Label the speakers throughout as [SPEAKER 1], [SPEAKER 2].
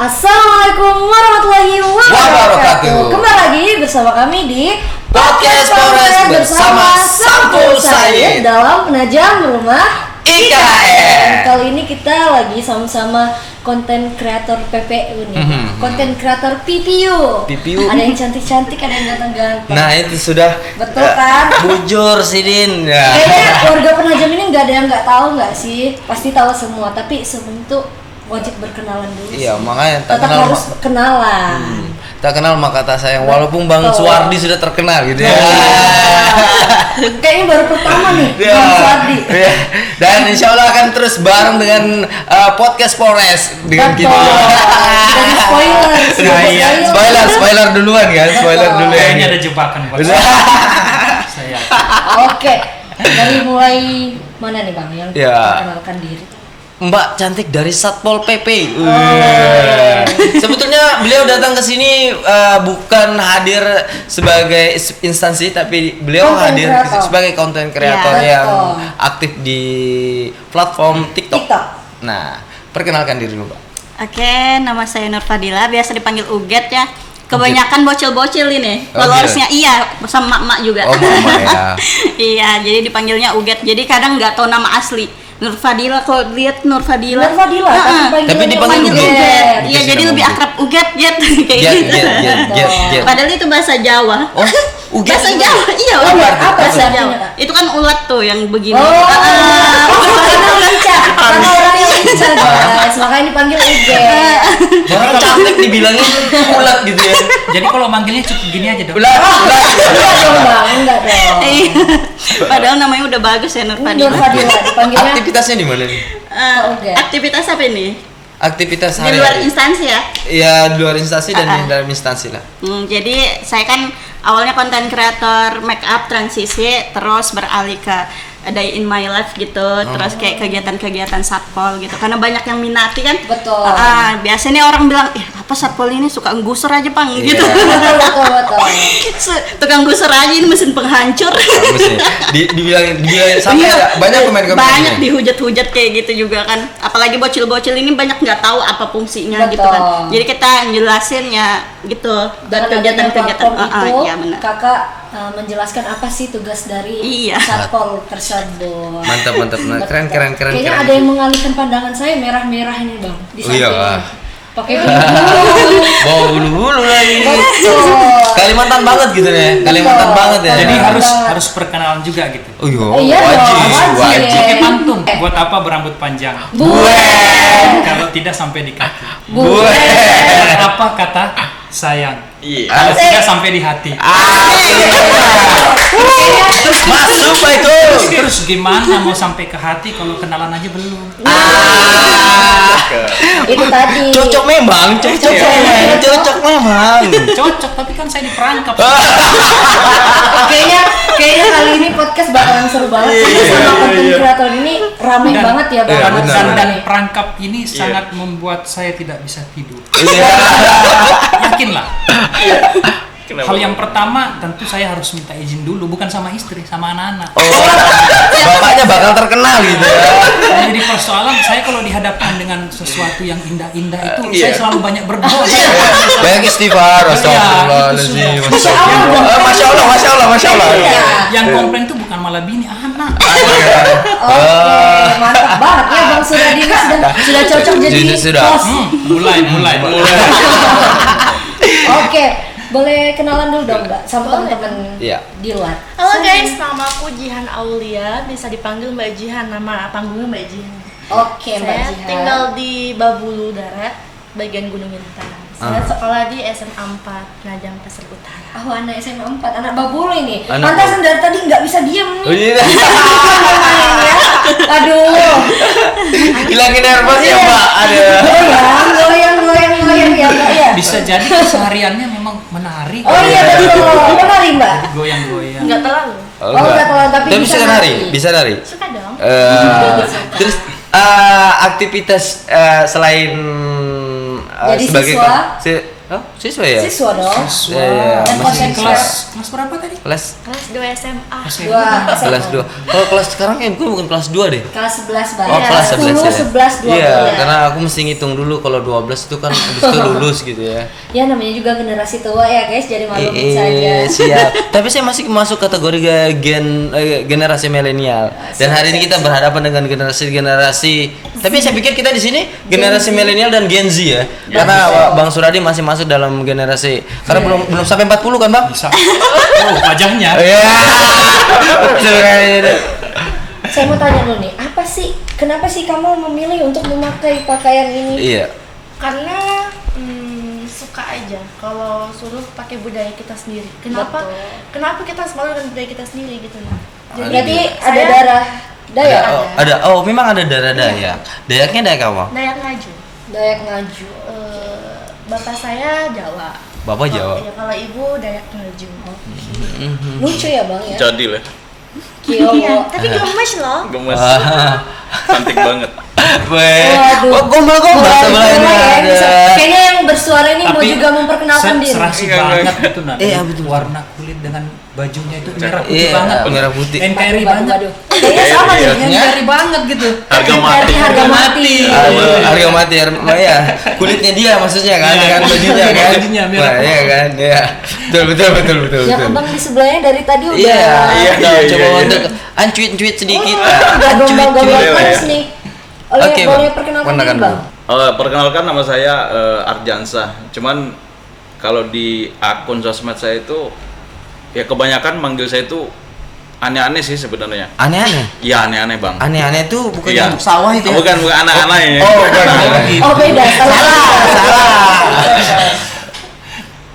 [SPEAKER 1] Assalamualaikum warahmatullahi wabarakatuh. Kembali lagi bersama kami di
[SPEAKER 2] Podcast Polres bersama Sampul Said
[SPEAKER 1] dalam penajam rumah
[SPEAKER 2] IKN.
[SPEAKER 1] Kali ini kita lagi sama-sama konten kreator PPU nih, konten kreator PPU. Ada yang cantik-cantik, ada yang ganteng-ganteng.
[SPEAKER 2] Nah itu sudah
[SPEAKER 1] betul kan?
[SPEAKER 2] Bujur Sidin. Ya.
[SPEAKER 1] Kayaknya warga penajam ini nggak ada yang nggak tahu nggak sih? Pasti tahu semua. Tapi sebelum itu wajib berkenalan dulu.
[SPEAKER 2] Iya, makanya
[SPEAKER 1] tetap harus kenalan.
[SPEAKER 2] Tak kenal maka tak sayang. Walaupun Bang Suwardi sudah terkenal gitu ya.
[SPEAKER 1] Kayaknya baru pertama nih Bang Suwardi.
[SPEAKER 2] Dan insya Allah akan terus bareng dengan podcast Polres dengan kita.
[SPEAKER 1] Jadi
[SPEAKER 2] spoiler duluan kan, spoiler dulu ya.
[SPEAKER 3] Kayaknya ada jebakan buat saya.
[SPEAKER 1] Oke, dari mulai mana nih Bang yang perkenalkan diri?
[SPEAKER 2] Mbak cantik dari Satpol PP. Sebetulnya beliau datang ke sini bukan hadir sebagai instansi, tapi beliau hadir sebagai konten kreator yang aktif di platform TikTok. Nah, perkenalkan diri dulu, Mbak.
[SPEAKER 4] Oke, nama saya Nur Fadila, biasa dipanggil Uget ya. Kebanyakan bocil-bocil ini, followersnya iya, sama mak-mak juga.
[SPEAKER 2] Oh, mak-mak ya.
[SPEAKER 4] Iya, jadi dipanggilnya Uget. Jadi kadang nggak tahu nama asli. Nur Fadila, kalau lihat Nur Fadila.
[SPEAKER 2] Tapi dipanggil Uget.
[SPEAKER 4] Iya, jadi lebih akrab Uget, Jet kayak gitu. Padahal itu bahasa Jawa.
[SPEAKER 2] Oh, Uget.
[SPEAKER 4] Bahasa Jawa, iya. Bahasa Jawa. Itu kan ulat tuh yang begini.
[SPEAKER 1] Karena orangnya lincah guys, makanya dipanggil Uget.
[SPEAKER 2] Orang cantik dibilangin ulat gitu ya.
[SPEAKER 3] Jadi kalau manggilnya cukup gini aja dong.
[SPEAKER 1] Enggak dong Bang, enggak dong.
[SPEAKER 4] Padahal namanya udah bagus ya Nur Fadila.
[SPEAKER 1] Nur Fadila dipanggilnya.
[SPEAKER 2] Aktivitasnya di mana nih?
[SPEAKER 4] Aktivitas apa ini?
[SPEAKER 2] Aktivitas
[SPEAKER 4] hari-hari. Di luar instansi ya?
[SPEAKER 2] Iya, di luar instansi dan di dalam instansi lah.
[SPEAKER 4] Jadi saya kan awalnya konten kreator make up transisi, terus beralih ke Day in my life gitu, terus kayak kegiatan-kegiatan satpol gitu, karena banyak yang minati kan.
[SPEAKER 1] Betul.
[SPEAKER 4] Biasanya orang bilang, apa satpol ini suka ngusur aja Bang, gitu.
[SPEAKER 1] Betul.
[SPEAKER 4] Tukang gusur aja, ini mesin penghancur.
[SPEAKER 2] Dibilangin sampai banyak komen-komen.
[SPEAKER 4] Banyak dihujat-hujat kayak gitu juga kan. Apalagi bocil-bocil ini banyak nggak tahu apa fungsinya. Betul. Gitu kan. Jadi kita jelasin ya gitu. Dan kegiatan-kegiatan
[SPEAKER 1] itu,
[SPEAKER 4] ya benar.
[SPEAKER 1] Kakak menjelaskan apa sih tugas dari satpol tersebut.
[SPEAKER 2] Mantap. Nah, keren.
[SPEAKER 1] Kayaknya ada yang mengalihkan pandangan saya, merah-merah ini Bang. Di
[SPEAKER 2] iya.
[SPEAKER 1] Pakai bulu.
[SPEAKER 2] Bawa bulu lagi. Kalimantan banget gitu ya. Kalimantan banget ya.
[SPEAKER 3] Jadi harus perkenalan juga gitu.
[SPEAKER 2] Oh iya. Wajib.
[SPEAKER 3] Pakai pantun. Buat apa berambut panjang? Kalau tidak sampai di kaki. Apa kata sayang? Kalau tidak sampai di hati.
[SPEAKER 2] Masuk Pak itu.
[SPEAKER 3] Terus gimana mau sampai ke hati kalau kenalan aja belum?
[SPEAKER 1] Itu tadi.
[SPEAKER 2] Cocok memang.
[SPEAKER 3] Cocok, tapi kan saya diperangkap.
[SPEAKER 1] Kayaknya kali ini podcast bakalan seru banget. Sama konten kreator ini ramai banget ya Bang.
[SPEAKER 3] Dan perangkap ini sangat membuat saya tidak bisa tidur. Yakinlah. Hal yang pertama tentu saya harus minta izin dulu, bukan sama istri, sama anak-anak.
[SPEAKER 2] Bapaknya bakal terkenal gitu ya.
[SPEAKER 3] Jadi persoalan saya kalau dihadapkan dengan sesuatu yang indah-indah itu saya selalu banyak berdoa.
[SPEAKER 2] Banyak istighfar, astagfirullahaladzim. Masya Allah.
[SPEAKER 3] Yang komplain itu bukan malah bini, anak.
[SPEAKER 1] Mantap banget ya Bang Suradini, sudah cocok jadi host.
[SPEAKER 3] Mulai.
[SPEAKER 1] Oke, boleh kenalan dulu dong Mbak sama teman-teman di luar.
[SPEAKER 5] Halo guys, nama aku Jihan Aulia, bisa dipanggil Mbak Jihan, nama panggungnya Mbak Jihan.
[SPEAKER 1] Oke, Mbak Jihan.
[SPEAKER 5] Saya tinggal di Babulu Darat, bagian Gunung Bintang. Saya sekolah di SMA 4, Ngajam Pasir Utara.
[SPEAKER 1] Oh, anak SMA 4, anak Babulu ini. Pantasan dari tadi nggak bisa diem nih. Aduh.
[SPEAKER 2] Hilangin nervous ya Mbak.
[SPEAKER 1] Goyang ya.
[SPEAKER 3] Bisa jadi kesehariannya memang menari.
[SPEAKER 1] Oh iya betul. Menari Mbak.
[SPEAKER 3] Goyang-goyang.
[SPEAKER 5] Enggak terlalu.
[SPEAKER 1] Enggak terlalu, tapi
[SPEAKER 2] bisa nari. Bisa nari.
[SPEAKER 5] Suka dong.
[SPEAKER 2] Terus aktivitas selain
[SPEAKER 1] jadi
[SPEAKER 2] sebagai
[SPEAKER 1] siswa
[SPEAKER 2] Oh, siswa ya?
[SPEAKER 1] Siswa dong.
[SPEAKER 2] Ya.
[SPEAKER 1] Dan
[SPEAKER 3] Masih
[SPEAKER 1] konten
[SPEAKER 3] kelas berapa tadi?
[SPEAKER 2] Kelas
[SPEAKER 5] Kelas 2 SMA.
[SPEAKER 2] kelas 2. Kalau kelas sekarang bukan kelas 2 deh.
[SPEAKER 1] Kelas 11 Bang.
[SPEAKER 2] Oh, kelas 11 ya.
[SPEAKER 1] 11, 12.
[SPEAKER 2] Iya, karena aku mesti ngitung dulu kalau 12 itu kan habis itu lulus gitu ya.
[SPEAKER 1] Ya namanya juga generasi tua ya guys, jadi maklumin saja.
[SPEAKER 2] Siap. Tapi saya masih masuk kategori generasi milenial. Dan hari ini kita berhadapan dengan generasi. Tapi saya pikir kita di sini generasi milenial dan Gen Z ya. Karena Bang Suradi masih masuk dalam generasi. Karena belum sampai 40 kan, Bang?
[SPEAKER 3] Bisa. Oh, wajahnya.
[SPEAKER 2] Iya.
[SPEAKER 1] Saya mau tanya dulu nih, kenapa sih kamu memilih untuk memakai pakaian ini?
[SPEAKER 2] Iya.
[SPEAKER 5] Karena suka aja kalau suruh pakai budaya kita sendiri. Kenapa kita selalu dengan budaya kita sendiri gitu nah. Jadi
[SPEAKER 1] berarti ada darah Dayak.
[SPEAKER 2] Ada. Oh, memang ada darah Dayak. Dayaknya Dayak apa?
[SPEAKER 5] Dayak Ngaju.
[SPEAKER 1] Dayak Ngaju.
[SPEAKER 5] Bapak saya Jawa.
[SPEAKER 2] Bapak Jawa.
[SPEAKER 5] Ya, kalau ibu Dayak Ngaju.
[SPEAKER 1] Lucu ya Bang ya?
[SPEAKER 6] Jadi lah.
[SPEAKER 5] Iya, tapi gemes loh.
[SPEAKER 6] Gemes. Cantik banget.
[SPEAKER 2] Gombal sebelah ini ada.
[SPEAKER 1] Kayaknya yang bersuara ini mau juga memperkenalkan diri.
[SPEAKER 3] Serasi banget itu nah.
[SPEAKER 2] Iya, betul.
[SPEAKER 3] Warna kulit dengan bajunya itu merah putih
[SPEAKER 2] Iya,
[SPEAKER 3] banget.
[SPEAKER 2] merah putih.
[SPEAKER 3] NKRI banget.
[SPEAKER 1] Kayaknya sama nih.
[SPEAKER 3] NKRI banget gitu.
[SPEAKER 6] Harga mati.
[SPEAKER 1] Harga mati.
[SPEAKER 2] Harga mati ya. Kulitnya dia maksudnya kan dengan bajunya kan.
[SPEAKER 3] Bajunya merah.
[SPEAKER 2] Iya kan? Iya. Betul.
[SPEAKER 1] Yang abang di sebelahnya dari tadi udah.
[SPEAKER 2] Iya. Coba untuk ancuit sedikit.
[SPEAKER 1] Udah gombal-gombal terus nih.
[SPEAKER 2] Oke,
[SPEAKER 1] boleh perkenalkan diri Bang.
[SPEAKER 6] Perkenalkan nama saya Arjansa. Cuman kalau di akun sosmed saya itu ya kebanyakan manggil saya itu aneh-aneh sih sebenarnya.
[SPEAKER 2] Aneh-aneh?
[SPEAKER 6] Iya aneh-aneh Bang.
[SPEAKER 2] Aneh-aneh itu bukan
[SPEAKER 6] Iya.
[SPEAKER 2] sawah itu ya?
[SPEAKER 6] Bukan anak-anak ya.
[SPEAKER 2] Oh, bukan.
[SPEAKER 1] Oh beda, salah.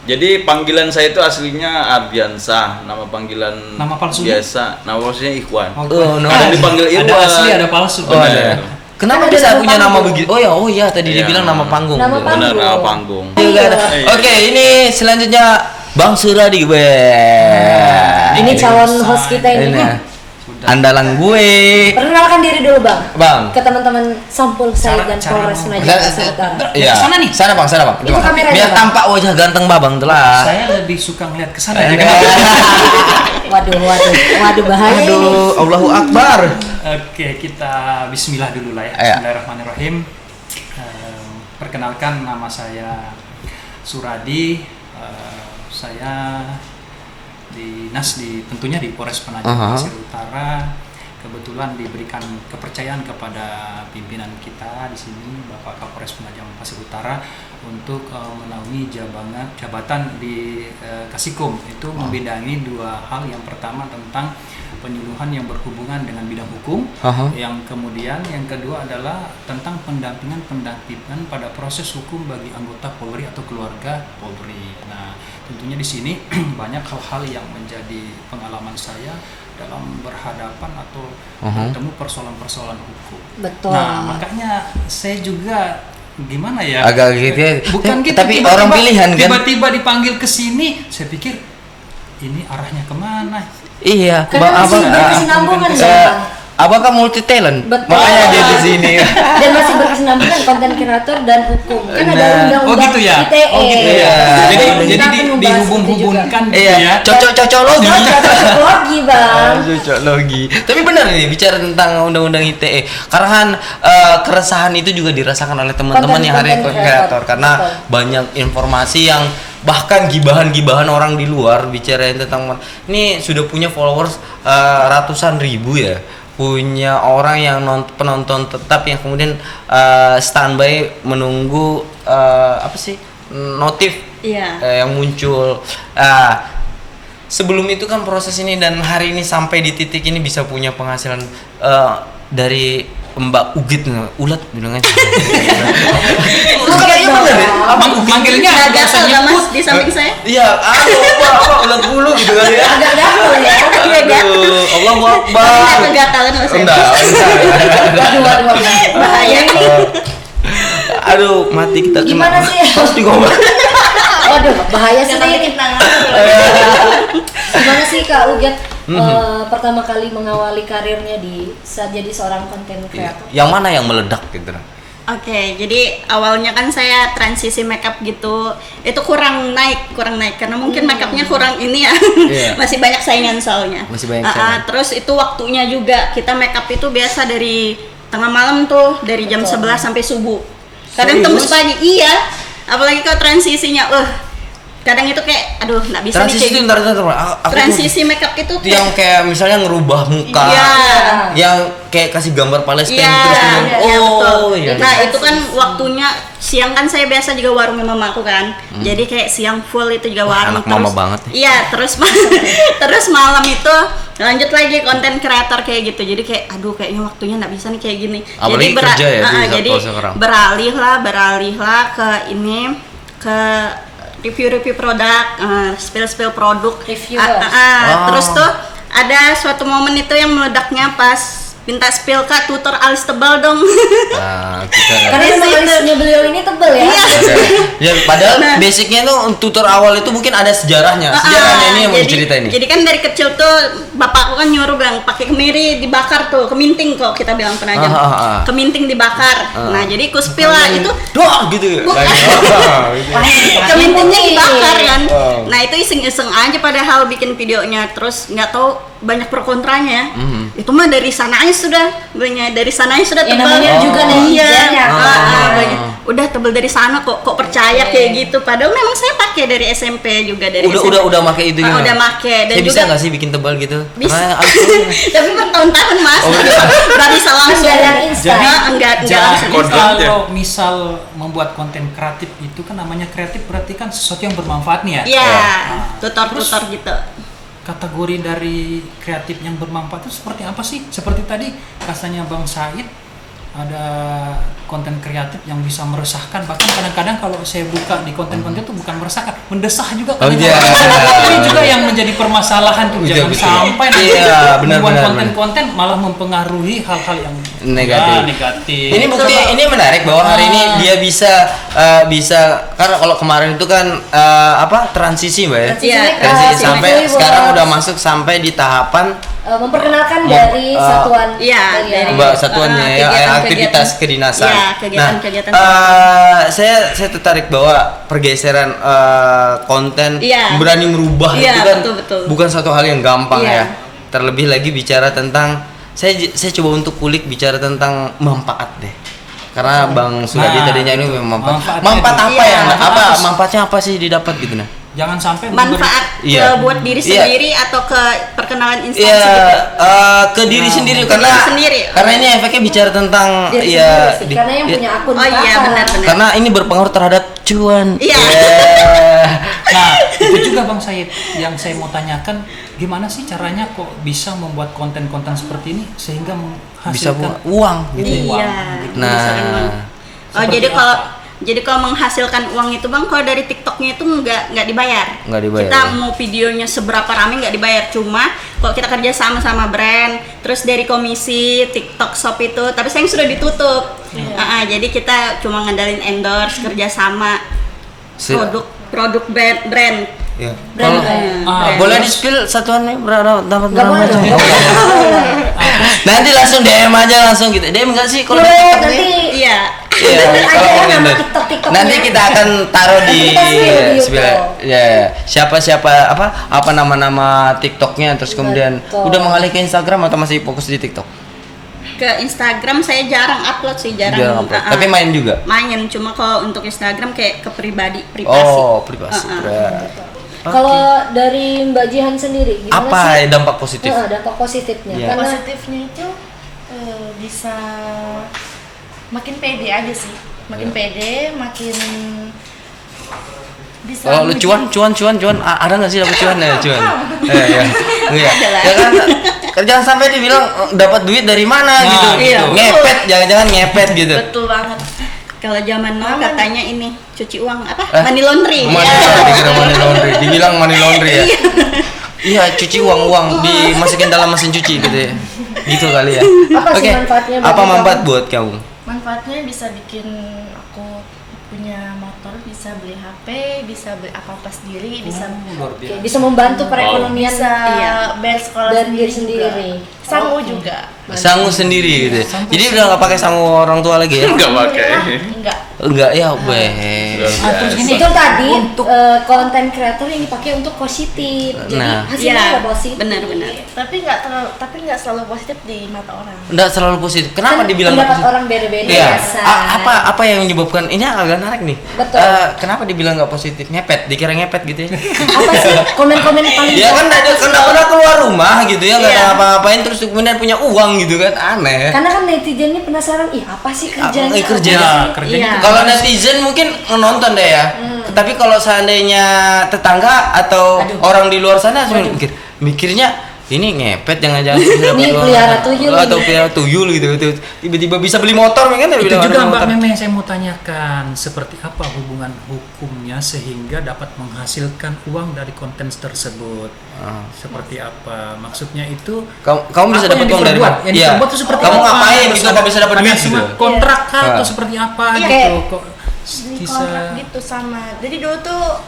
[SPEAKER 6] Jadi panggilan saya itu aslinya Ardiansa, nama panggilan
[SPEAKER 3] Nama palsunya?
[SPEAKER 6] biasa, nama palsunya Ikhwan.
[SPEAKER 2] Oh, no.
[SPEAKER 6] Ada dipanggil Irwan.
[SPEAKER 3] Ada asli, ada palsu.
[SPEAKER 2] Oh, ada. Kenapa
[SPEAKER 1] Kan
[SPEAKER 2] bisa
[SPEAKER 1] ada
[SPEAKER 2] punya
[SPEAKER 1] nama
[SPEAKER 2] nama
[SPEAKER 1] panggung.
[SPEAKER 2] begitu? Oh iya tadi dia
[SPEAKER 6] Iya.
[SPEAKER 2] bilang nama panggung.
[SPEAKER 1] Nama
[SPEAKER 6] Benar,
[SPEAKER 1] panggung.
[SPEAKER 6] nama panggung.
[SPEAKER 2] Juga ada.
[SPEAKER 6] Iya.
[SPEAKER 2] Oke, ini selanjutnya Bang Suradi gue.
[SPEAKER 1] Ini calon host kita ini.
[SPEAKER 2] Andalan gue.
[SPEAKER 1] Perkenalkan diri dulu Bang.
[SPEAKER 2] Bang.
[SPEAKER 1] Ke teman-teman Sampul Said dan Polres Penajam Pasir Utara.
[SPEAKER 2] Iya.
[SPEAKER 3] Sana nih.
[SPEAKER 2] Sana Bang.
[SPEAKER 1] Itu kameranya,
[SPEAKER 2] Biar
[SPEAKER 1] Bang.
[SPEAKER 2] tampak wajah ganteng Babang telah.
[SPEAKER 3] Saya lebih suka ngeliat ke sana.
[SPEAKER 1] Waduh bahaya ini.
[SPEAKER 2] Aduh, Allahu Akbar.
[SPEAKER 3] Oke, kita bismillah dulu lah ya.
[SPEAKER 2] Ayo.
[SPEAKER 3] Bismillahirrahmanirrahim. Perkenalkan nama saya Suradi. Saya tentunya di Polres Penajam Pasir Utara. Kebetulan diberikan kepercayaan kepada pimpinan kita di sini, Bapak Kapolres Penajam Pasir Utara, untuk menaungi jabatan di Kasikom. Itu membidangi dua hal. Yang pertama tentang penyuluhan yang berhubungan dengan bidang hukum. Yang kedua adalah tentang pendampingan pada proses hukum bagi anggota Polri atau keluarga Polri. Nah, tentunya di sini banyak hal-hal yang menjadi pengalaman saya dalam berhadapan atau bertemu persoalan-persoalan hukum.
[SPEAKER 1] Betul.
[SPEAKER 3] Nah, makanya saya juga gimana ya?
[SPEAKER 2] Agak gitu ya.
[SPEAKER 3] Bukan gitu.
[SPEAKER 2] Tapi orang pilihan kan.
[SPEAKER 3] Tiba-tiba dipanggil ke sini, saya pikir ini arahnya kemana?
[SPEAKER 2] Iya,
[SPEAKER 1] Karena masih berkesinambungan Bang.
[SPEAKER 2] Abang kan multi talent.
[SPEAKER 1] Betul.
[SPEAKER 2] Makanya dia di sini.
[SPEAKER 1] Dan masih berkesinambungan konten kreator dan hukum. Kan ada undang-undang
[SPEAKER 3] Oh gitu ya?
[SPEAKER 1] ITE.
[SPEAKER 3] Oh gitu ya. Jadi
[SPEAKER 1] Kita akan membahas
[SPEAKER 3] dihubung-hubungkan
[SPEAKER 1] itu
[SPEAKER 3] gitu ya.
[SPEAKER 2] Iya, cocok logi.
[SPEAKER 1] juga. Logi Bang.
[SPEAKER 2] Cocok logi. Tapi benar nih bicara tentang undang-undang ITE. Karena kan keresahan itu juga dirasakan oleh teman-teman yang hari
[SPEAKER 1] Konten
[SPEAKER 2] kreator karena
[SPEAKER 1] Betul.
[SPEAKER 2] banyak informasi yang bahkan gibahan-gibahan orang di luar bicarain tentang ini sudah punya followers ratusan ribu ya. Punya orang yang penonton tetap yang kemudian standby menunggu notif yang muncul. Sebelum itu kan proses ini dan hari ini sampai di titik ini bisa punya penghasilan dari Mbak Ugit ulat bilang aja. Kayaknya bener ya?
[SPEAKER 3] Manggilnya
[SPEAKER 4] Agak
[SPEAKER 3] biasa
[SPEAKER 4] gatal
[SPEAKER 3] nyebut.
[SPEAKER 4] Mas di samping saya.
[SPEAKER 2] Iya, apa ulat bulu gitu kan ya.
[SPEAKER 1] Agak gatel ya.
[SPEAKER 4] Iya kan?
[SPEAKER 2] Aduh, Allahu
[SPEAKER 4] Tapi
[SPEAKER 2] Akbar.
[SPEAKER 4] nggak kegatalan Mas.
[SPEAKER 2] Enggak.
[SPEAKER 1] Waduh.
[SPEAKER 4] Bahaya nih.
[SPEAKER 2] Aduh, mati kita kena.
[SPEAKER 1] Gimana sih?
[SPEAKER 2] Terus digombal.
[SPEAKER 1] Waduh, bahaya sih
[SPEAKER 5] Jangan
[SPEAKER 1] nih.
[SPEAKER 5] bikin tangan.
[SPEAKER 1] Gimana sih Kak Uget pertama kali mengawali karirnya saat jadi seorang konten kreator?
[SPEAKER 2] Yang mana yang meledak gitu?
[SPEAKER 4] Oke, jadi awalnya kan saya transisi makeup gitu, itu kurang naik karena mungkin makeupnya kurang ini ya, masih banyak saingan soalnya.
[SPEAKER 2] Masih banyak saingan.
[SPEAKER 4] Terus itu waktunya juga kita makeup itu biasa dari tengah malam tuh, dari jam 11 sampai subuh. Kadang tembus pagi, iya. Apalagi kalau transisinya, kadang itu kayak aduh nggak bisa
[SPEAKER 2] transisi itu
[SPEAKER 4] transisi makeup itu
[SPEAKER 2] yang kayak misalnya ngerubah muka, yang kayak kasih gambar Palestine terus kemudian
[SPEAKER 4] nah itu kan waktunya siang kan saya biasa juga warungnya mamaku kan, jadi kayak siang full itu juga warung.
[SPEAKER 2] Anak mama banget
[SPEAKER 4] iya terus terus malam itu lanjut lagi konten kreator kayak gitu, jadi kayak aduh kayaknya waktunya nggak bisa nih kayak gini.
[SPEAKER 2] Apalagi
[SPEAKER 4] jadi
[SPEAKER 2] kerja ya
[SPEAKER 4] jadi beralihlah ke ini, ke review produk, spill produk, terus tuh ada suatu momen itu yang meledaknya pas minta spill Kak tutor alis tebal dong.
[SPEAKER 1] Karena emang alisnya beliau ini tebal ya.
[SPEAKER 2] Ya padahal basicnya tuh tutor awal itu mungkin ada sejarahnya. Sejarahnya ini yang mau diceritain nih.
[SPEAKER 4] Jadi kan dari kecil tuh bapakku kan nyuruh bilang pakai kemiri dibakar tuh, keminting kok kita bilang penajam. Keminting dibakar. Nah, jadi ku spill lah itu
[SPEAKER 2] doang gitu.
[SPEAKER 4] Kemintingnya dibakar kan. Nah, itu iseng-iseng aja padahal bikin videonya, terus nggak tahu banyak pro kontranya. Itu mah dari sana aja sudah tebal.
[SPEAKER 1] Namanya juga netizen ya.
[SPEAKER 4] Udah tebal dari sana kok percaya kayak gitu. Padahal memang saya pakai dari SMP juga dari
[SPEAKER 2] udah pakai itu juga.
[SPEAKER 4] Udah pakai dan
[SPEAKER 2] saya
[SPEAKER 4] juga
[SPEAKER 2] bisa nggak sih bikin tebal gitu?
[SPEAKER 4] Bisa. Tapi bertahun-tahun Mas. Nggak bisa langsung. Enggak langsung.
[SPEAKER 3] Kalau misal membuat konten kreatif itu kan namanya kreatif berarti kan sesuatu yang bermanfaat nih ya.
[SPEAKER 4] Iya. Tutor gitu.
[SPEAKER 3] Kategori dari kreatif yang bermanfaat itu seperti apa sih? Seperti tadi katanya Bang Said, ada konten kreatif yang bisa meresahkan, bahkan kadang-kadang kalau saya buka di konten-konten itu bukan meresahkan, mendesah juga ini juga yang menjadi permasalahan tuh. Jangan sampai membuat konten-konten malah mempengaruhi hal-hal yang negatif.
[SPEAKER 2] Ini bukti, ini menarik bahwa hari ini dia bisa karena kalau kemarin itu kan transisi Mbak ya, transisi sampai sekarang udah masuk sampai di tahapan
[SPEAKER 1] memperkenalkan dari satuan
[SPEAKER 2] satuannya aktivitas kedinasan.
[SPEAKER 4] Kegiatan-kegiatan.
[SPEAKER 2] Saya tertarik bahwa pergeseran konten berani merubah itu kan bukan suatu hal yang gampang ya. Terlebih lagi bicara tentang saya coba untuk kulik bicara tentang manfaat deh. Karena Bang Sugadi tadinya ini manfaat apa ya? Manfaatnya apa sih didapat gitu nah?
[SPEAKER 3] Jangan sampai
[SPEAKER 4] manfaat buat diri sendiri atau ke perkenalan instansi gitu.
[SPEAKER 2] Ke diri sendiri karena ini efeknya bicara tentang
[SPEAKER 1] karena yang punya akun
[SPEAKER 4] benar.
[SPEAKER 2] Karena ini berpengaruh terhadap cuan.
[SPEAKER 3] Nah, itu juga Bang Said yang saya mau tanyakan, gimana sih caranya kok bisa membuat konten-konten seperti ini sehingga menghasilkan
[SPEAKER 2] uang gitu.
[SPEAKER 4] Jadi kalau menghasilkan uang itu Bang, kalau dari TikToknya itu nggak dibayar. Kita mau videonya seberapa rame nggak dibayar. Cuma kalau kita kerja sama brand, terus dari komisi TikTok Shop itu, tapi sayang sudah ditutup. Jadi kita cuma ngandalin endorse, kerja sama produk brand.
[SPEAKER 2] Boleh di-spill satuannya berapa dapat berapa? Nanti langsung DM aja langsung gitu. DM enggak sih kalau
[SPEAKER 1] nanti
[SPEAKER 2] nanti kita akan taruh di siapa apa nama TikToknya, terus kemudian udah mengalih ke Instagram atau masih fokus di TikTok?
[SPEAKER 4] Ke Instagram saya jarang upload sih, jarang upload.
[SPEAKER 2] Tapi main juga?
[SPEAKER 4] Main, cuma kalau untuk Instagram kayak ke privasi.
[SPEAKER 2] Privasi.
[SPEAKER 1] Kalau dari Mbak Jihan sendiri gimana
[SPEAKER 2] apa
[SPEAKER 1] sih?
[SPEAKER 2] Dampak positif?
[SPEAKER 1] Dampak positifnya. Karena
[SPEAKER 5] positifnya itu bisa makin pede aja sih, makin pede, makin bisa.
[SPEAKER 2] Lu cuan ada nggak sih dapat cuan ya cuan? Ya kan jangan sampai dibilang dapat duit dari mana gitu. Ngepet, jangan ngepet gitu.
[SPEAKER 5] Betul banget.
[SPEAKER 4] Kalau zaman now katanya ini cuci uang money laundry.
[SPEAKER 2] Dikira money laundry, dibilang money laundry ya. Iya, cuci uang dimasukin dalam mesin cuci gitu ya. Gitu kali ya.
[SPEAKER 1] Apa sih manfaatnya?
[SPEAKER 2] Apa manfaat buat kamu?
[SPEAKER 5] Manfaatnya bisa bikin aku punya motor, bisa beli HP, bisa beli apa-apa sendiri, bisa
[SPEAKER 1] membantu perekonomian
[SPEAKER 5] bayar sekolah
[SPEAKER 1] dan diri sendiri.
[SPEAKER 5] Sangu juga.
[SPEAKER 2] Sangu sendiri gitu. Jadi udah nggak pakai sangu orang tua lagi ya?
[SPEAKER 6] Nggak pakai.
[SPEAKER 2] Enggak ya,
[SPEAKER 1] Terus gini, itu tadi untuk konten kreator yang dipakai untuk positif. Jadi hasilnya positif.
[SPEAKER 4] Benar-benar.
[SPEAKER 5] Tapi nggak selalu positif di mata orang.
[SPEAKER 2] Nggak selalu positif. Kenapa
[SPEAKER 1] kan
[SPEAKER 2] dibilang
[SPEAKER 1] pendapat
[SPEAKER 2] positif?
[SPEAKER 1] orang beda-beda
[SPEAKER 2] Iya.
[SPEAKER 1] ya.
[SPEAKER 2] Apa yang menyebabkan ini agak menarik nih?
[SPEAKER 1] Betul.
[SPEAKER 2] Kenapa dibilang nggak positif? Ngepet, dikira ngepet gitu ya?
[SPEAKER 1] Apa sih komen-komen paling
[SPEAKER 2] Ya kan udah keluar rumah gitu ya, nggak ngapa-ngapain terus kemudian punya uang gitu kan, aneh.
[SPEAKER 1] Karena kan netizen ini penasaran, apa sih kerjanya?
[SPEAKER 3] Kerjanya.
[SPEAKER 2] Kalau netizen mungkin nonton deh ya. Tapi kalau seandainya tetangga atau orang di luar sana cuma mikirnya ini ngepet jangan-jangan
[SPEAKER 1] ini pelihara tuyul
[SPEAKER 2] atau pelihara tuyul gitu. Tiba-tiba bisa beli motor kan?
[SPEAKER 3] Itu juga Mbak Meme saya mau tanyakan, seperti apa hubungan hukumnya sehingga dapat menghasilkan uang dari konten tersebut? Seperti apa? Maksudnya itu
[SPEAKER 2] kamu bisa dapat uang dari mana?
[SPEAKER 3] Yang diperbuat itu seperti
[SPEAKER 2] kamu
[SPEAKER 3] apa?
[SPEAKER 2] ngapain gitu kok bisa dapat duit gitu?
[SPEAKER 3] Kontrak kah atau seperti apa gitu? Kok
[SPEAKER 5] Kontrak gitu sama. Jadi dulu tuh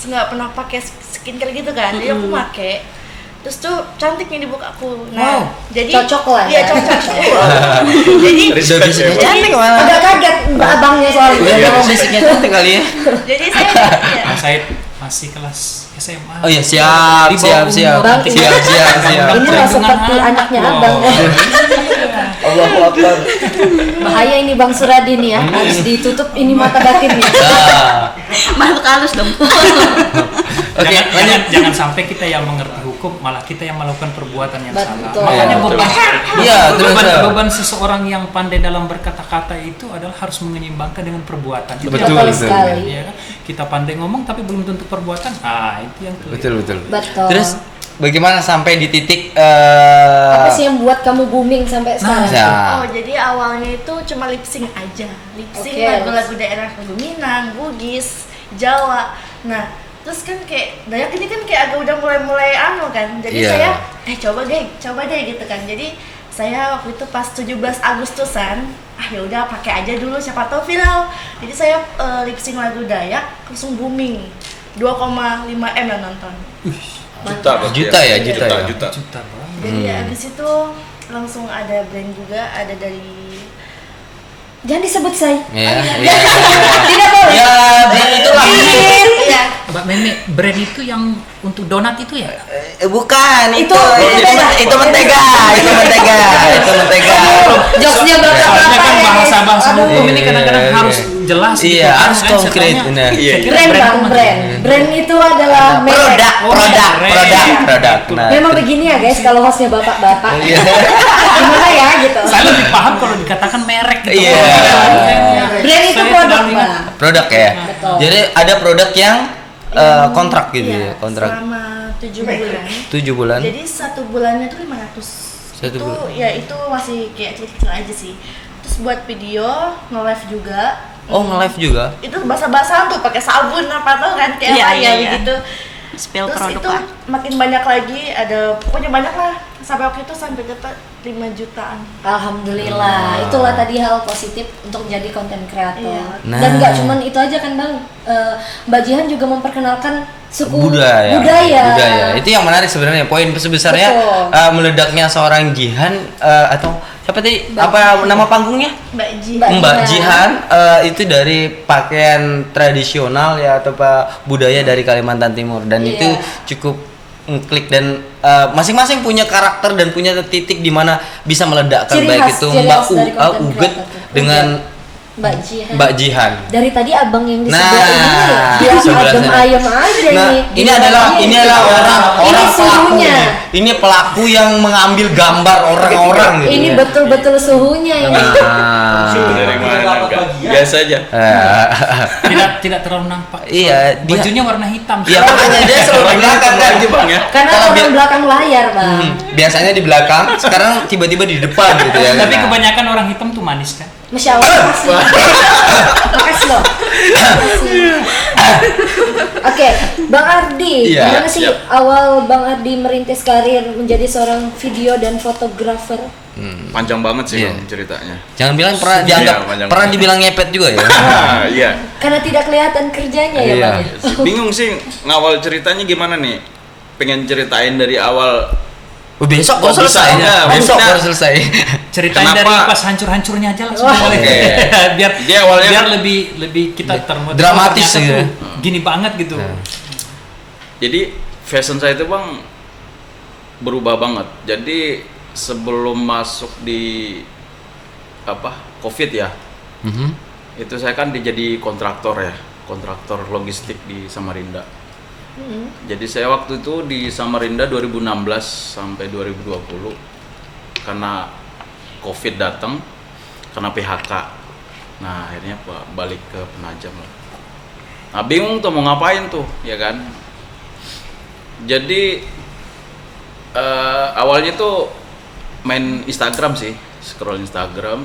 [SPEAKER 5] nggak pernah pakai skincare gitu kan. Jadi aku pakai. Terus tuh cantiknya di muka aku. Nah, jadi
[SPEAKER 1] cocok lah.
[SPEAKER 5] Iya, cocok. Jadi
[SPEAKER 2] basicnya cantik malah.
[SPEAKER 1] Agak kaget abangnya soalnya.
[SPEAKER 2] Memang basicnya cantik kali ya.
[SPEAKER 5] Jadi
[SPEAKER 3] saya masih kelas SMA.
[SPEAKER 2] Oh iya, siap.
[SPEAKER 1] Bang, ini lah seperti anaknya abang.
[SPEAKER 2] Allahu Akbar.
[SPEAKER 1] Bahaya ini Bang Suradi nih ya, harus ditutup ini mata batinnya.
[SPEAKER 4] Makhluk halus dong.
[SPEAKER 2] Oke,
[SPEAKER 3] jangan sampai kita yang mengerti hukum malah kita yang melakukan perbuatan yang salah.
[SPEAKER 1] Betul.
[SPEAKER 3] Makanya beban
[SPEAKER 2] terus
[SPEAKER 3] seseorang yang pandai dalam berkata-kata itu adalah harus menyeimbangkan dengan perbuatan. Itu
[SPEAKER 2] betul
[SPEAKER 1] sekali.
[SPEAKER 3] ya kan? Kita pandai ngomong tapi belum tentu perbuatan. Itu yang
[SPEAKER 2] betul.
[SPEAKER 1] Betul.
[SPEAKER 2] Terus bagaimana sampai di titik
[SPEAKER 1] apa sih yang buat kamu booming sampai sekarang?
[SPEAKER 5] Oh, jadi awalnya itu cuma lip sync aja. Lip sync lagu-lagu daerah, lagu Minang, Bugis, Jawa. Nah, terus kan kayak Dayak ini kan kayak agak udah mulai kan. Jadi saya coba deh gitu kan. Jadi saya waktu itu pas 17 Agustusan, ya udah pakai aja dulu siapa tahu viral. Jadi saya lip sync lagu Dayak langsung booming. 2,5 M yang nonton.
[SPEAKER 2] Juta ya.
[SPEAKER 5] Jadi abis itu langsung ada brand juga, ada dari
[SPEAKER 1] Jangan disebut saya.
[SPEAKER 2] Tidak boleh. Ya, brand itu lah.
[SPEAKER 1] Iya.
[SPEAKER 3] Mbak Meme, brand itu yang untuk donat itu ya?
[SPEAKER 2] Bukan, itu mentega.
[SPEAKER 1] Jokesnya
[SPEAKER 3] Soalnya kan bahasa hukum ini kadang-kadang harus jelas.
[SPEAKER 2] Iya, harus konkret.
[SPEAKER 1] Brand itu adalah
[SPEAKER 2] produk.
[SPEAKER 1] Memang begini ya guys, kalau hostnya bapak-bapak. Gimana ya gitu.
[SPEAKER 3] Saya lebih paham kalau dikatakan merek gitu.
[SPEAKER 1] Brand itu
[SPEAKER 2] produk ya. Jadi ada produk yang kontrak gitu ya, kontrak.
[SPEAKER 5] Selama 7 bulan.
[SPEAKER 2] 7 bulan.
[SPEAKER 5] Jadi 1 bulannya tuh 500. Itu masih kayak kecil aja sih. Terus buat video, nge-live juga.
[SPEAKER 2] Oh, nge-live juga.
[SPEAKER 5] Itu basah-basahan tuh pakai sabun apa tuh kan kayak gitu.
[SPEAKER 4] Spill
[SPEAKER 5] terus
[SPEAKER 4] produk
[SPEAKER 5] itu
[SPEAKER 4] lah.
[SPEAKER 5] makin banyak lagi, ada pokoknya banyak lah. Sampai waktu itu sampai dapat 5 jutaan.
[SPEAKER 1] Alhamdulillah, itulah tadi hal positif untuk menjadi konten kreator.
[SPEAKER 5] Iya.
[SPEAKER 1] Dan nggak cuman itu aja kan Bang, Mbak Jihan juga memperkenalkan suku
[SPEAKER 2] budaya. Itu yang menarik sebenarnya. Poin sebesarnya meledaknya seorang Jihan atau siapa tadi? Apa nama panggungnya? Mbak Jihan itu dari pakaian tradisional ya atau budaya dari Kalimantan Timur dan itu cukup klik dan masing-masing punya karakter dan punya titik di mana bisa meledakkan baik itu Mbak Uget dengan Mbak Jihan.
[SPEAKER 1] Dari tadi abang yang di sebelah ini dia ayam aja nih.
[SPEAKER 2] Ini adalah orang
[SPEAKER 1] suhunya.
[SPEAKER 2] Ini pelaku yang mengambil gambar orang-orang gitu.
[SPEAKER 1] Ini betul-betul suhunya ini.
[SPEAKER 6] Dari mana? Biasa aja.
[SPEAKER 3] Tidak terlalu nampak.
[SPEAKER 2] Iya,
[SPEAKER 3] bajunya warna hitam.
[SPEAKER 2] Iya, makanya dia selalu di belakang kan, Bang ya.
[SPEAKER 1] Karena orang belakang layar, Bang.
[SPEAKER 2] Biasanya di belakang, sekarang tiba-tiba di depan gitu ya.
[SPEAKER 3] Tapi kebanyakan orang hitam tuh manis kan?
[SPEAKER 1] Masya Allah, makasih loh. Oke, Bang Ardi, gimana sih awal Bang Ardi merintis karir menjadi seorang video dan fotografer?
[SPEAKER 6] Panjang banget sih ceritanya.
[SPEAKER 2] Jangan bilang pernah dibilang ngepet juga ya.
[SPEAKER 6] Iya.
[SPEAKER 1] Karena tidak kelihatan kerjanya ya Bang.
[SPEAKER 6] Bingung sih ngawal ceritanya gimana nih. Pengen ceritain dari awal
[SPEAKER 2] Besok baru selesai. Besok baru selesai.
[SPEAKER 3] Ceritain dari pas hancur-hancurnya aja langsung. biar lebih kita termotivasi.
[SPEAKER 2] Dramatis gitu.
[SPEAKER 3] Gini banget gitu.
[SPEAKER 6] Jadi fashion saya itu Bang berubah banget. Jadi sebelum masuk di COVID ya, itu saya kan jadi kontraktor logistik di Samarinda. Jadi saya waktu itu di Samarinda 2016 sampai 2020 karena COVID datang, karena PHK. Nah akhirnya balik ke Penajam lah. Nah bingung tuh mau ngapain tuh, ya kan? Jadi awalnya tuh main Instagram sih, scroll Instagram,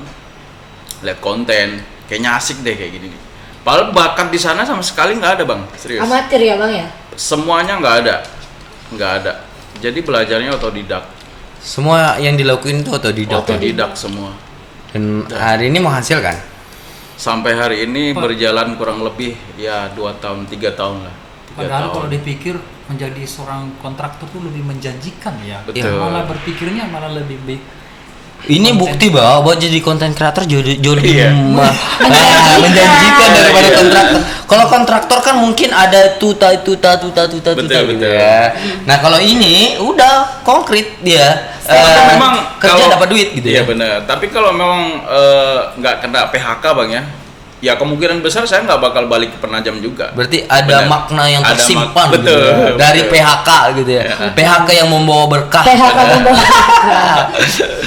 [SPEAKER 6] lihat konten, kayaknya asik deh kayak gini nih. Padahal bakat di sana sama sekali nggak ada Bang, serius.
[SPEAKER 1] Amatir ya Bang ya?
[SPEAKER 6] Semuanya nggak ada. Jadi belajarnya otodidak.
[SPEAKER 2] Semua yang dilakuin itu
[SPEAKER 6] Otodidak semua.
[SPEAKER 2] Dan hari ini menghasilkan.
[SPEAKER 6] Sampai hari ini berjalan kurang lebih ya 2 tahun, 3 tahun lah.
[SPEAKER 3] Padahal kalau dipikir menjadi seorang kontraktor tuh lebih menjanjikan ya.
[SPEAKER 6] Betul.
[SPEAKER 3] Malah berpikirnya malah lebih baik.
[SPEAKER 2] Ini bukti bahwa jadi konten kreator jauh lebih menjanjikan daripada kontraktor. Kalau kontraktor kan mungkin ada tuta gitu ya. Nah kalau ini udah konkret dia.
[SPEAKER 6] Memang
[SPEAKER 2] kerja dapat duit gitu
[SPEAKER 6] ya.
[SPEAKER 2] Iya
[SPEAKER 6] benar. Tapi kalau memang nggak kena PHK Bang ya kemungkinan besar saya nggak bakal balik ke Penajam juga.
[SPEAKER 2] Berarti ada makna yang tersimpan
[SPEAKER 6] betul.
[SPEAKER 2] Dari PHK gitu ya. PHK yang membawa berkah.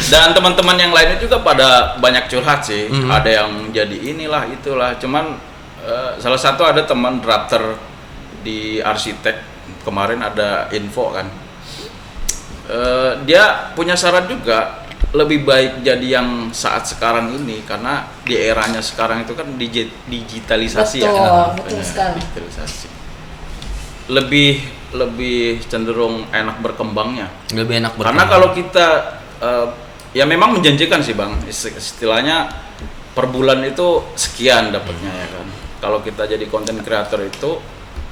[SPEAKER 6] Dan teman-teman yang lainnya juga pada banyak curhat sih. Ada yang jadi inilah itulah. Cuman salah satu ada teman drafter di arsitek kemarin ada info kan. Dia punya saran juga, lebih baik jadi yang saat sekarang ini karena di eranya sekarang itu kan digitalisasi.
[SPEAKER 1] Betul sekali.
[SPEAKER 6] Digitalisasi. Lebih cenderung enak berkembangnya.
[SPEAKER 2] Lebih enak berkembang.
[SPEAKER 6] Karena kalau kita ya memang menjanjikan sih Bang, istilahnya per bulan itu sekian dapatnya ya kan. Kalau kita jadi konten kreator itu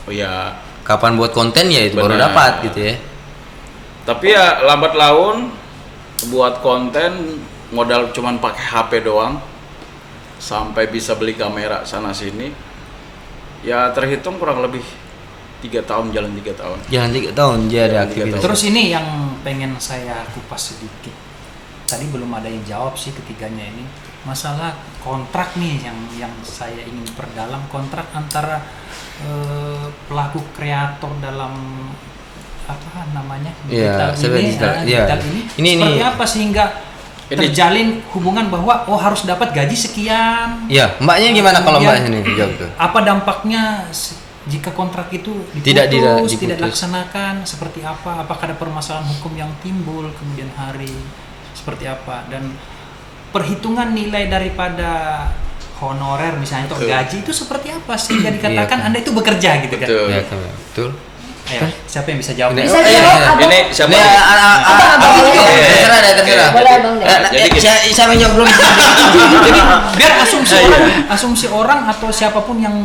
[SPEAKER 6] ya
[SPEAKER 2] kapan buat konten ya itu baru dapat gitu ya.
[SPEAKER 6] Tapi ya lambat laun buat konten modal cuman pakai HP doang sampai bisa beli kamera sana sini ya terhitung kurang lebih 3 tahun, jalan 3 tahun
[SPEAKER 2] jadi aktivitas.
[SPEAKER 3] Terus ini yang pengen saya kupas sedikit, tadi belum ada yang jawab sih ketiganya ini, masalah kontrak nih yang saya ingin perdalam, kontrak antara pelaku kreator dalam apa namanya digital ini seperti apa sehingga terjalin hubungan bahwa harus dapat gaji sekian.
[SPEAKER 2] Iya, mbaknya gimana kalau mbaknya nih jawab tuh?
[SPEAKER 3] Apa dampaknya jika kontrak itu diputus, tidak dilaksanakan, seperti apa? Apakah ada permasalahan hukum yang timbul kemudian hari, seperti apa? Dan perhitungan nilai daripada honorer misalnya atau gaji itu seperti apa sehingga dikatakan Anda itu bekerja gitu kan?
[SPEAKER 2] Betul.
[SPEAKER 3] Ayo, siapa yang bisa jawab?
[SPEAKER 1] Bisa jawab.
[SPEAKER 6] Ini siapa?
[SPEAKER 2] Terserah.
[SPEAKER 1] Boleh Bang deh.
[SPEAKER 2] Jadi siapa yang jawab dulu?
[SPEAKER 3] Jadi biar asumsi orang atau siapapun yang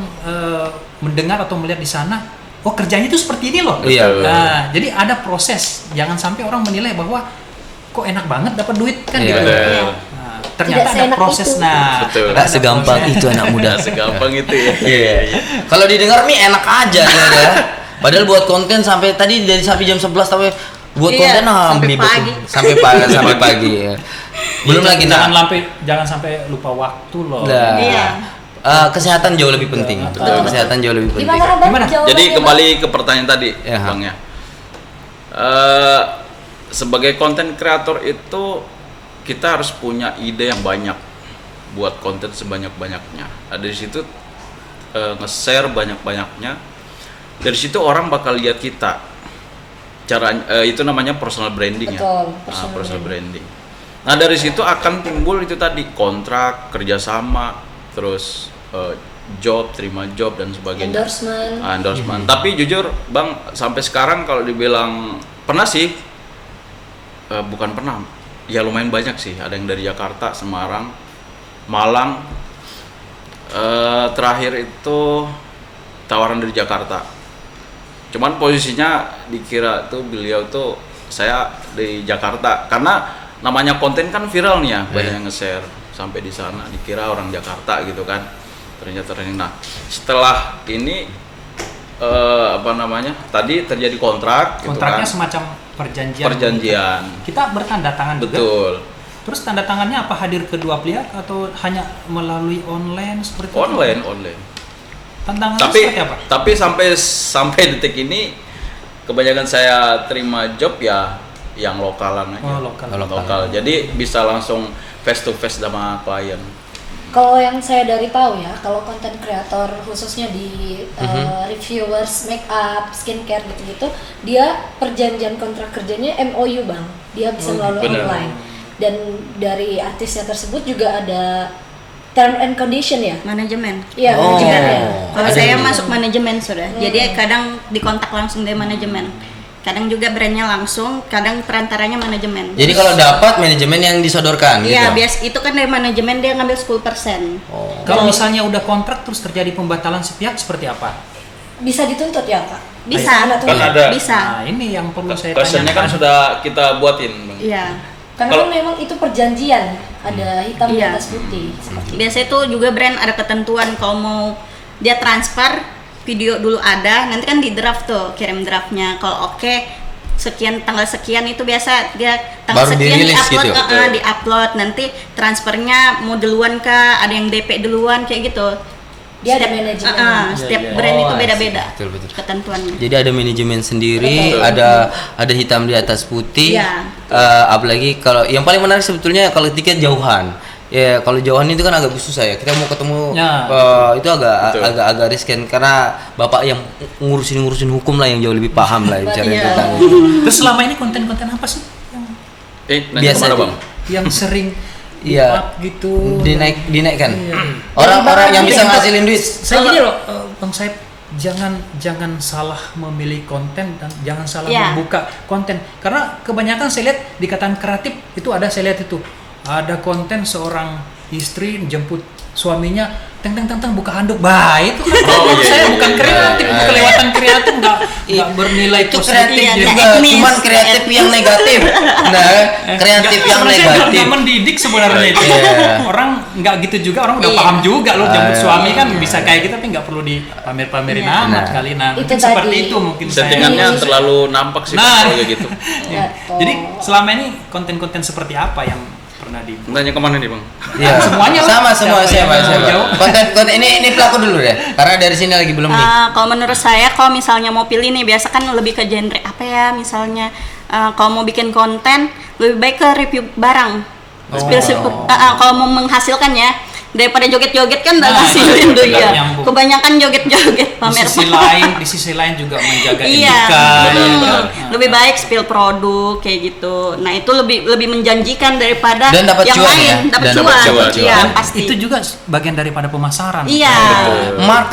[SPEAKER 3] mendengar atau melihat di sana, kerjanya itu seperti ini loh.
[SPEAKER 2] Iya.
[SPEAKER 3] Nah, jadi ada proses. Jangan sampai orang menilai bahwa kok enak banget dapat duit kan gitu. Nah, ternyata ada proses.
[SPEAKER 2] Nggak segampang itu anak muda.
[SPEAKER 6] Segampang itu ya.
[SPEAKER 2] Iya. Kalau didengar nih enak aja ya. Padahal buat konten sampai tadi dari jam 11 sampai buat konten sampai pagi ya. Belum lagi
[SPEAKER 3] jangan sampai lupa waktu loh.
[SPEAKER 2] Kesehatan jauh lebih penting. Kesehatan jauh lebih penting.
[SPEAKER 1] Gimana?
[SPEAKER 6] Jadi kembali ke pertanyaan tadi, Bang ya. Sebagai konten kreator itu kita harus punya ide yang banyak buat konten sebanyak-banyaknya. Dari situ nge-share banyak-banyaknya. Dari situ orang bakal lihat kita. Itu namanya personal branding.
[SPEAKER 1] Betul,
[SPEAKER 6] ya. Personal branding. Nah dari situ akan timbul itu tadi kontrak, kerjasama, terus terima job dan sebagainya. Endorsement. Tapi jujur Bang, sampai sekarang kalau dibilang pernah sih, bukan pernah, ya lumayan banyak sih. Ada yang dari Jakarta, Semarang, Malang. Terakhir itu tawaran dari Jakarta. Cuman posisinya dikira tuh beliau tuh saya di Jakarta karena namanya konten kan viral nih ya, banyak yang nge-share sampai di sana dikira orang Jakarta gitu kan, ternyata trending. Nah setelah ini tadi terjadi kontraknya
[SPEAKER 3] gitu kan. Semacam perjanjian. Kita bertanda tangan juga.
[SPEAKER 6] Betul.
[SPEAKER 3] Terus tanda tangannya apa, hadir kedua pihak atau hanya melalui online seperti itu?
[SPEAKER 6] Online.
[SPEAKER 3] Tantangannya seperti apa?
[SPEAKER 6] Tapi sampai detik ini kebanyakan saya terima job ya yang lokalan aja. Lokal. Jadi bisa langsung face to face sama klien.
[SPEAKER 1] Kalau yang saya dari tahu ya, kalau konten kreator khususnya di reviewers make up, skincare gitu-gitu, dia perjanjian kontrak kerjanya MOU Bang. Dia bisa melalui online. Dan dari artisnya tersebut juga ada term and condition ya?
[SPEAKER 4] Manajemen.
[SPEAKER 1] Iya, manajemen ya.
[SPEAKER 4] Kalau saya masuk manajemen sudah. Jadi kadang dikontak langsung dari manajemen. Kadang juga brandnya langsung, kadang perantaranya manajemen.
[SPEAKER 2] Jadi kalau dapat manajemen yang disodorkan
[SPEAKER 4] iya,
[SPEAKER 2] gitu?
[SPEAKER 4] Iya, itu kan dari manajemen dia ngambil 10%.
[SPEAKER 3] Kalau misalnya udah kontrak terus terjadi pembatalan sepihak seperti apa?
[SPEAKER 1] Bisa dituntut ya Pak?
[SPEAKER 4] Bisa.
[SPEAKER 6] Kan ada.
[SPEAKER 4] Bisa.
[SPEAKER 3] Nah ini yang perlu saya
[SPEAKER 6] tanyakan.
[SPEAKER 3] tanyakan.
[SPEAKER 6] Kan sudah kita buatin Bang.
[SPEAKER 4] Iya.
[SPEAKER 1] Karena kan memang itu perjanjian, ada hitam di atas putih.
[SPEAKER 4] Biasanya itu juga brand ada ketentuan kalau mau dia transfer video dulu ada, nanti kan di draft tuh, kirim draftnya. Kalau oke, sekian tanggal sekian itu biasa dia tanggal
[SPEAKER 2] baru
[SPEAKER 4] sekian di-upload,
[SPEAKER 2] gitu?
[SPEAKER 4] Di-upload, nanti transfernya mau duluan kah, ada yang DP duluan kayak gitu.
[SPEAKER 1] Dia ada manajemen.
[SPEAKER 4] Setiap brand itu beda-beda ketentuannya.
[SPEAKER 2] Jadi ada manajemen sendiri, ada hitam di atas putih. Apalagi kalau yang paling menarik sebetulnya kalau tiket jauhan. Ya kalau jauhan itu kan agak susah ya. Kita mau ketemu itu agak riskan karena bapak yang ngurusin hukum lah yang jauh lebih paham lah bicara tentang itu.
[SPEAKER 3] Terus selama ini konten-konten apa sih yang
[SPEAKER 2] biasa
[SPEAKER 6] Bang?
[SPEAKER 3] Yang sering gitu
[SPEAKER 2] dinaikkan? Orang-orang yang bisa ngasilin duit. Saya
[SPEAKER 3] gini loh, Bang Saib, jangan salah memilih konten dan jangan salah membuka konten, karena kebanyakan saya lihat di kataan kreatif itu saya lihat itu ada konten seorang istri jemput suaminya teng buka handuk, itu kan saya bukan kreatif, kelewatan kreatif, nggak bernilai
[SPEAKER 2] itu
[SPEAKER 3] positif
[SPEAKER 2] kreatif juga, cuman kreatif yang negatif. Kreatif yang negatif
[SPEAKER 3] nggak mendidik sebenarnya itu. Orang nggak gitu juga, orang udah paham juga loh, jemput suami kan bisa kayak gitu tapi nggak perlu dipamer-pamerin amat kali. Mungkin seperti itu mungkin
[SPEAKER 6] settingannya terlalu nampak sih kayak gitu.
[SPEAKER 3] Jadi selama ini konten-konten seperti apa yang pernah
[SPEAKER 6] nanya kemana nih Bang?
[SPEAKER 2] Iya. Semuanya semua siapa? Konten ini pelaku dulu deh, karena dari sini lagi belum nih.
[SPEAKER 4] Kalau menurut saya, kalau misalnya mau pilih nih, biasa kan lebih ke genre apa ya, misalnya kalau mau bikin konten lebih baik ke review barang. Kalau mau menghasilkan ya, daripada joget-joget kan udah ngasilin tuh ya. Kebanyakan joget-joget pamer.
[SPEAKER 3] Di sisi lain juga menjaga etika.
[SPEAKER 4] Lebih baik spill produk kayak gitu. Nah, itu lebih menjanjikan daripada
[SPEAKER 2] dan
[SPEAKER 4] yang lain, dapat cuan.
[SPEAKER 3] Iya, pasti. Itu juga bagian daripada pemasaran.
[SPEAKER 4] Iya.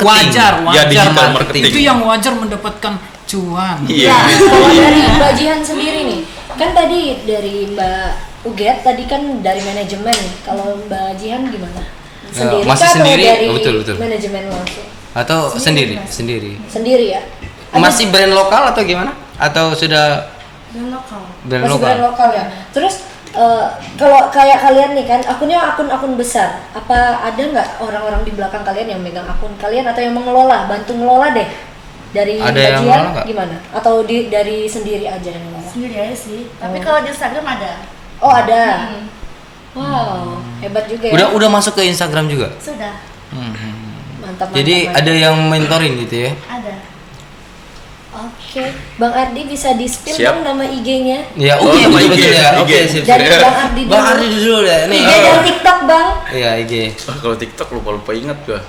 [SPEAKER 3] Wajar.
[SPEAKER 6] Ya, digital marketing.
[SPEAKER 3] Itu yang wajar mendapatkan cuan.
[SPEAKER 1] Iya. Kalau dari Mbak Jihan sendiri nih, kan tadi dari Mbak Uget tadi kan dari manajemen. Kalau Mbak Jihan gimana? Sendiri
[SPEAKER 2] masih sendiri
[SPEAKER 1] dari
[SPEAKER 2] betul
[SPEAKER 1] manajemen langsung
[SPEAKER 2] atau sendiri
[SPEAKER 1] ya?
[SPEAKER 2] Masih brand lokal atau gimana, atau sudah
[SPEAKER 1] brand lokal ya? Terus kalau kayak kalian nih kan akunnya akun besar, apa ada nggak orang-orang di belakang kalian yang megang akun kalian atau yang mengelola, bantu ngelola deh dari bagian gimana, atau dari sendiri aja yang ngelola?
[SPEAKER 5] Sendiri aja sih, tapi kalau di Instagram ada.
[SPEAKER 1] Ada. Wow, hebat juga ya.
[SPEAKER 2] Udah masuk ke Instagram juga?
[SPEAKER 5] Sudah.
[SPEAKER 1] Mantap.
[SPEAKER 2] Jadi ada yang mentoring gitu ya?
[SPEAKER 5] Ada.
[SPEAKER 1] Oke, Bang Ardi bisa di-spill dong nama IG-nya?
[SPEAKER 2] Ya, betul ya. Oke, sip.
[SPEAKER 1] Jadi Bang Ardi dulu
[SPEAKER 2] deh. Nih.
[SPEAKER 1] IG dan TikTok, Bang.
[SPEAKER 2] Iya, IG.
[SPEAKER 6] Kalau TikTok lupa ingat gua.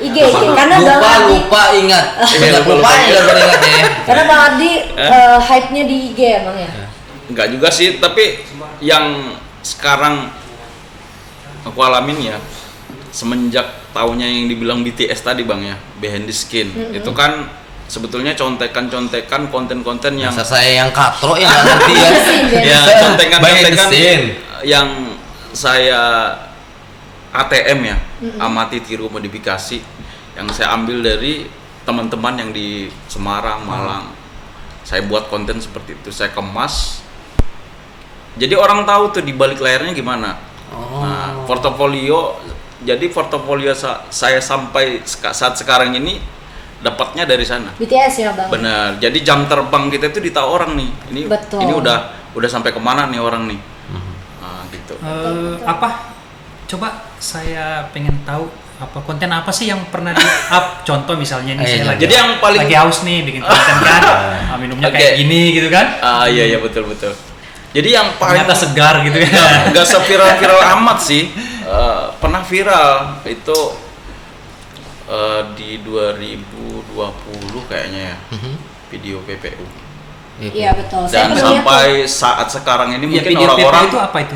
[SPEAKER 1] IG karena
[SPEAKER 2] lupa ingat. Lupa ingat ya.
[SPEAKER 1] Karena Bang Ardi hype-nya di IG ya, Bang ya?
[SPEAKER 6] Enggak juga sih, tapi yang sekarang aku alamin ya semenjak tahunnya yang dibilang BTS tadi Bang ya, behind the skin, itu kan sebetulnya contekan konten-konten yang
[SPEAKER 2] saya yang katro yang nggak ngerti ya.
[SPEAKER 6] Ya contekan yang saya ATM ya, amati tiru modifikasi yang saya ambil dari teman-teman yang di Semarang, Malang. Saya buat konten seperti itu, saya kemas. Jadi orang tahu tuh di balik layarnya gimana. Nah, portofolio saya sampai saat sekarang ini dapatnya dari sana.
[SPEAKER 1] BTS ya Bang?
[SPEAKER 6] Benar. Jadi jam terbang kita itu ditahu orang nih. Ini udah sampai kemana nih orang nih. Nah, gitu.
[SPEAKER 3] Apa? Coba saya pengen tahu konten apa sih yang pernah di up? Contoh misalnya nih saya lagi,
[SPEAKER 6] jadi yang paling
[SPEAKER 3] lagi haus nih bikin konten kan, minumnya kayak gini gitu kan?
[SPEAKER 6] Iya betul. Jadi yang paling
[SPEAKER 3] ternyata segar gitu ya.
[SPEAKER 6] Nggak seviral amat sih. Pernah viral itu di 2020 kayaknya ya. Video PPU.
[SPEAKER 1] Iya betul.
[SPEAKER 6] Dan sampai saat sekarang ini mungkin orang-orang
[SPEAKER 3] itu apa itu?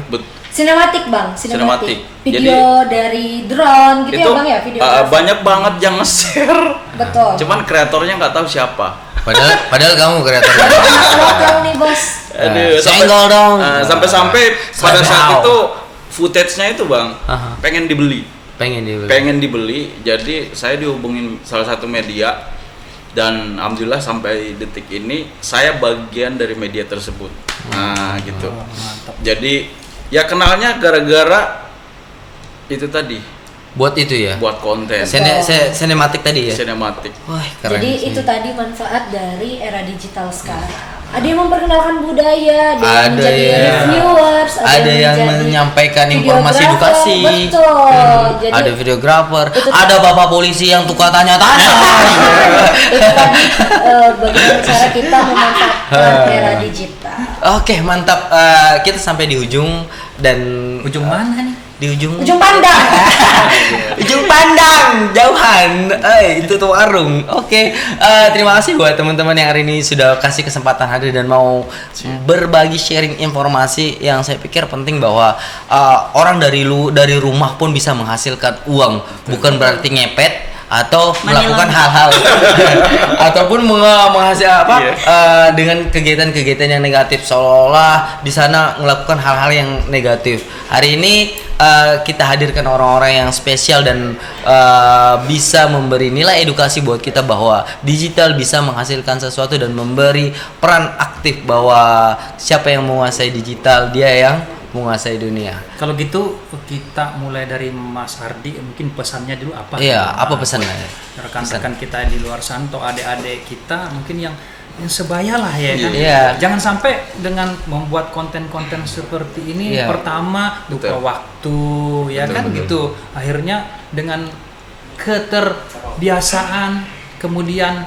[SPEAKER 1] Sinematik Bang, sinematik.
[SPEAKER 6] Video
[SPEAKER 1] Video dari drone gitu
[SPEAKER 6] itu,
[SPEAKER 1] ya Bang ya, video.
[SPEAKER 6] Banyak banget yang nge-share.
[SPEAKER 1] Betul.
[SPEAKER 6] Cuman kreatornya nggak tahu siapa.
[SPEAKER 2] Padahal kamu kreatornya.
[SPEAKER 1] Lokal nih Bos.
[SPEAKER 6] Aduh,
[SPEAKER 2] senggol dong.
[SPEAKER 6] Sampai pada saat itu footage-nya itu Bang, pengen dibeli. Pengen dibeli. Jadi saya dihubungin salah satu media dan alhamdulillah sampai detik ini saya bagian dari media tersebut. Nah, gitu.
[SPEAKER 3] Mantap.
[SPEAKER 6] Jadi ya kenalnya gara-gara itu tadi.
[SPEAKER 2] Buat itu ya?
[SPEAKER 6] Buat konten.
[SPEAKER 2] Sinematik tadi ya?
[SPEAKER 6] Sinematik.
[SPEAKER 2] Wah, keren.
[SPEAKER 1] Jadi
[SPEAKER 2] sih.
[SPEAKER 1] itu tadi manfaat dari era digital sekarang. Ada yang memperkenalkan budaya, ada yang menjadi reviewers,
[SPEAKER 2] ada yang menyampaikan informasi edukasi.
[SPEAKER 1] Betul. Jadi
[SPEAKER 2] ada videografer, ada bapak polisi yang tukar tanya-tanya.
[SPEAKER 1] itu tadi bagaimana cara kita memanfaatkan era digital.
[SPEAKER 2] Oke, mantap. Kita sampai di ujung dan
[SPEAKER 3] Ujung mana nih?
[SPEAKER 2] di ujung
[SPEAKER 1] pandang.
[SPEAKER 2] ujung pandang jauhan, itu tuh warung. Oke, terima kasih buat teman-teman yang hari ini sudah kasih kesempatan hadir dan mau berbagi sharing informasi yang saya pikir penting bahwa orang dari rumah pun bisa menghasilkan uang, bukan berarti ngepet atau melakukan hal-hal ataupun menghasilkan dengan kegiatan-kegiatan yang negatif, seolah-olah di sana melakukan hal-hal yang negatif. Hari ini kita hadirkan orang-orang yang spesial dan bisa memberi nilai edukasi buat kita bahwa digital bisa menghasilkan sesuatu dan memberi peran aktif bahwa siapa yang menguasai digital dia yang menguasai dunia.
[SPEAKER 3] Kalau gitu kita mulai dari Mas Ardi, mungkin pesannya dulu apa?
[SPEAKER 2] Iya, apa pesannya?
[SPEAKER 3] Rekan-rekan kita di luar sana atau adik-adik kita mungkin yang sebaya lah ya kan.
[SPEAKER 2] Iya.
[SPEAKER 3] Jangan sampai dengan membuat konten-konten seperti ini pertama lupa waktu ya kan gitu. Akhirnya dengan keterbiasaan kemudian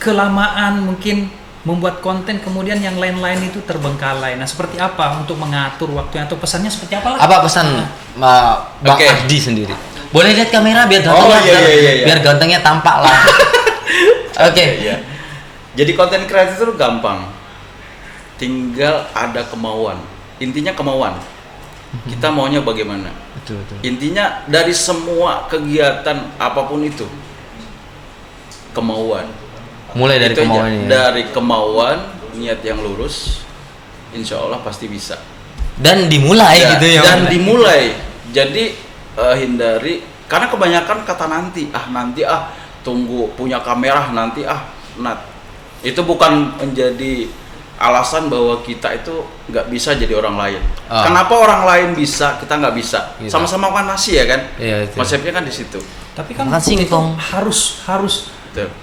[SPEAKER 3] kelamaan mungkin membuat konten kemudian yang lain-lain itu terbengkalai. Nah, seperti apa untuk mengatur waktunya atau pesannya seperti apa lah?
[SPEAKER 2] Apa pesan Bang Ardi sendiri? Boleh lihat kamera biar gantengnya biar gantengnya tampak lah. Oke.
[SPEAKER 6] Iya. Jadi konten kreatif itu gampang. Tinggal ada kemauan. Intinya kemauan. Kita maunya bagaimana?
[SPEAKER 2] Betul.
[SPEAKER 6] Intinya dari semua kegiatan apapun itu kemauan.
[SPEAKER 2] Mulai dari kemauan ya.
[SPEAKER 6] Dari kemauan, niat yang lurus, insya Allah pasti bisa.
[SPEAKER 2] Dan dimulai gitu ya.
[SPEAKER 6] Dan dimulai. Jadi hindari, karena kebanyakan kata nanti tunggu punya kamera nanti itu bukan menjadi alasan bahwa kita itu nggak bisa jadi orang lain. Kenapa orang lain bisa, kita nggak bisa? Gitu. Sama-sama makan nasi ya kan? Iya, konsepnya kan di situ.
[SPEAKER 3] Tapi kan itu